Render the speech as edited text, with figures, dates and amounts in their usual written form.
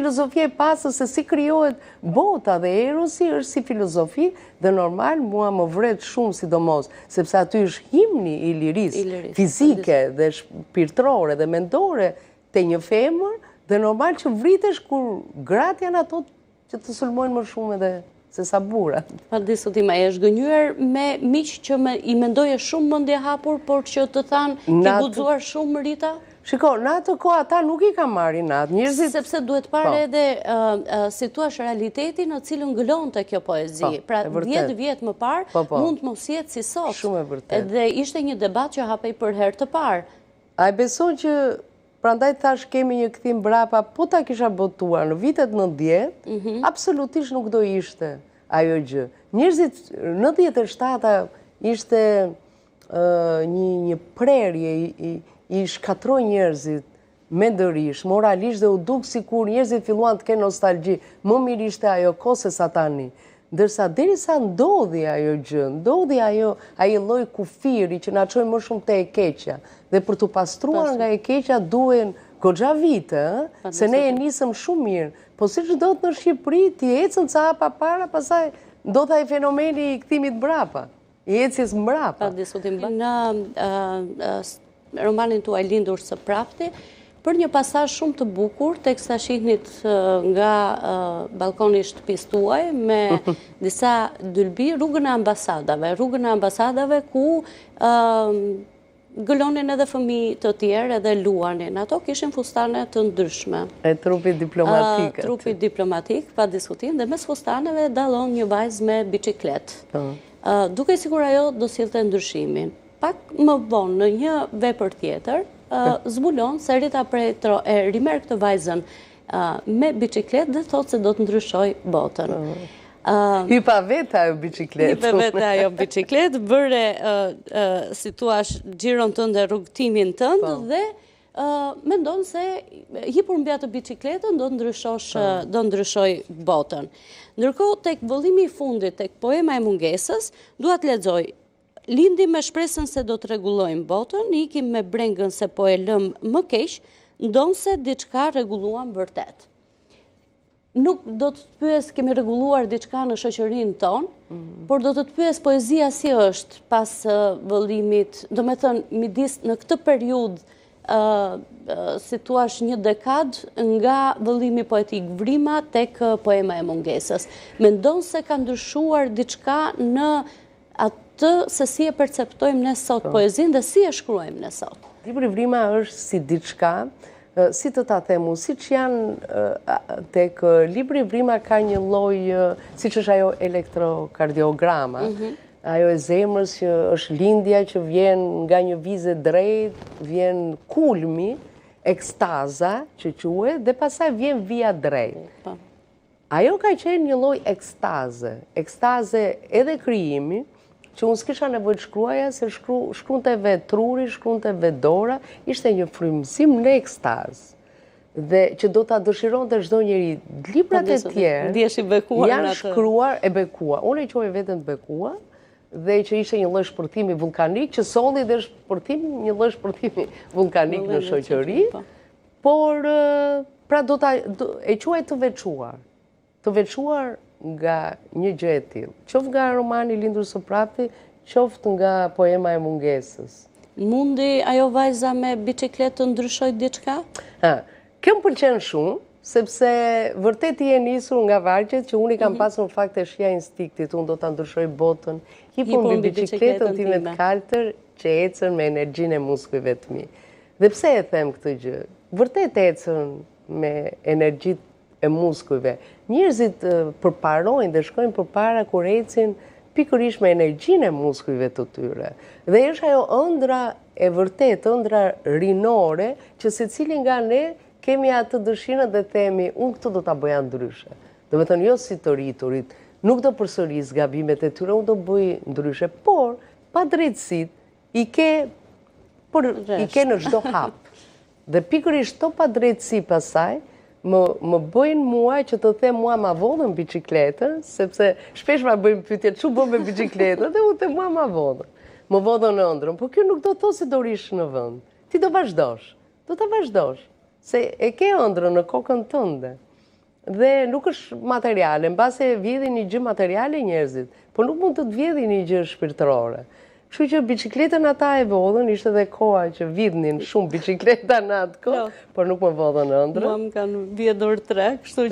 Filozofia e pasës se si krijohet bota dhe erosi është si filozofi dhe normal mua më vret shumë sidomos, sepse aty është himni i lirisë fizike dhe shpirtërore dhe mendore te një femër dhe normal që vritesh kur gratë janë ato që të sulmojnë më shumë edhe se sa burrat. Pa diskutim, e është gënjur me miq që i mendoje shumë mendje hapur, por që të thanë ke guxuar shumë Rita? Shiko, në atë kohë ata nuk i ka marrin atë njerëzit. Sepse duhet parë edhe si thua realitetin në cilën ngëlonte kjo poezi. Pra 10 vjet më parë mund të mos jetë si sot. Shumë e vërtetë. Dhe ishte një debat që hapej për herë të parë. A e beson që prandaj thash kemi një kthim brapa, po ta kisha botuar në vitet 90, absolutisht nuk do ishte ajo gjë. Njerëzit 97-a ishte një prerje i shkatroi njerëzit mendërisht, moralisht dhe u duk sikur njerëzit filluan të kenë nostalgji. Më mirë ishte ajo kohë se sa tani. Ndërsa derisa ndodhi ajo gjë, ndodhi ai lloj kufiri që na çoi më shumë te e keqja. Dhe për të pastruar nga e keqja duhen goxha vite, se ne e nisëm shumë mirë. Po siç do të në Shqipëri, ti ecën ca hapa para, pastaj ndodh ai fenomeni i kthimit brapa. I ecjes mbrapa. Pa diskutim. Në romanin tuaj Lindur së prapti, për një pasazh shumë të bukur, teksa shihnit nga balkoni i shtëpisë tuaj me disa dylbi rrugën e ambasadave ku gëlonin edhe fëmijë të tjerë edhe luanin. Ato kishin fustane të ndryshme. E trupit diplomatik. Trupit diplomatik, pa diskutim, dhe mes fustaneve dallon një vajzë me biçiklet. Duke sigur ajo do sillte ndryshimin. Pak më vonë në një vepër tjetër, zbulon se Rita Pretro e rimer këtë vajzën me biçiklet dhe thotë se do të ndryshoj botën. Hypa vetë ajo biçiklet. Hypa vetë ajo biçiklet, bëre si thua xhiron tënde, rrugtimin tënd dhe mendon se hipur mbi atë biçikletën do ndryshoj botën. Ndërkohë tek vëllimi i fundit, tek poema e mungesës, dua të lexoj. Lindi me shpresën se do të rregullojmë botën, ikim me brengën se po e lëm më keq, ndonse diçka rregulluam vërtet. Nuk do të pyes kemi rregulluar diçka në shoqërinë tonë, por do të pyes poezia si është pas vëllimit, do me thënë midis në këtë periudhë, si thuash një dekad nga vëllimi poetik Vrima tek poema e mungesës. Mendon se ka ndryshuar diçka në atë se si e perceptojmë ne sot poezinë dhe si e shkruajmë ne sot. Libri Vrima është si diçka, si të ta themu, siç janë tek libri Vrima ka një lloj, siç është ajo elektrokardiograma, ajo e zemrës që është lindja që vjen nga një vizë drejt, vjen kulmi, ekstaza që quhet dhe pastaj vjen via drejt. Ajo ka qenë një lloj ekstaze edhe krijimi, që unë s'kisha nevojë të shkruaja, se shkruante vetë truri, shkruante vetë dora, ishte një frymëzim në ekstazë. Dhe që do ta dëshironte çdo njeri. Librat e tjerë janë shkruar e bekuar. Unë e quaj veten bekuar, dhe që ishte një lloj shpërthimi vulkanik, që solli dhe një lloj shpërthimi vulkanik në shoqëri, por pra e quaj të veçuar nga një gjë e tillë, qoftë nga romani Lindur së prapti, qoftë nga poema e mungesës. Mundi ajo vajza me biçikletë të ndryshoj diçka? Kjo më pëlqen shumë, sepse vërtet i e nisur nga vargjet që unë i kam pasur në fakt e shija instiktit, unë do ta ndryshoj botën, hipur mbi biçikletën time të kaltër që ecën me energjinë e muskujve të mi. Dhe pse e them këtë gjë? Vërtet ecën me energjitë e muskujve. Njerëzit përparojnë dhe shkojnë përpara kur ecin pikërisht me energjinë e muskujve të tyre. Dhe është ajo ëndra e vërtet, ëndra rinore, që secili nga ne kemi atë dëshirën dhe themi, unë këtë do ta bëja ndryshe. Do të thënë jo si të rriturit, nuk do përsëris gabimet e tyre, unë do bëj ndryshe, por pa drejtësitë i ke në çdo hap. Dhe pikërisht to pa drejtësi pasaj më bëjnë mua që të them mua ma vodhën biçikletën, sepse shpesh ma bëjmë pyetje çu bën me biçikletën, dhe u them mua ma vodhën. Më vodhën ëndrën, por kjo nuk do të thotë se do rish në vend. Ti do vazhdosh. Do ta vazhdosh, se e ke ëndrën në kokën tënde. Dhe nuk është materiale, në base vjedhin një gjë materiale njerëzit, por nuk mund të të vjedhin një gjë shpirtërore. Kështu që bicikletën ata e vodhën, ishte dhe koha që vidhnin shumë bicikleta në atë kohë, por nuk më vodhën ëndrrën. Mua më kanë vjedhur 3, kështu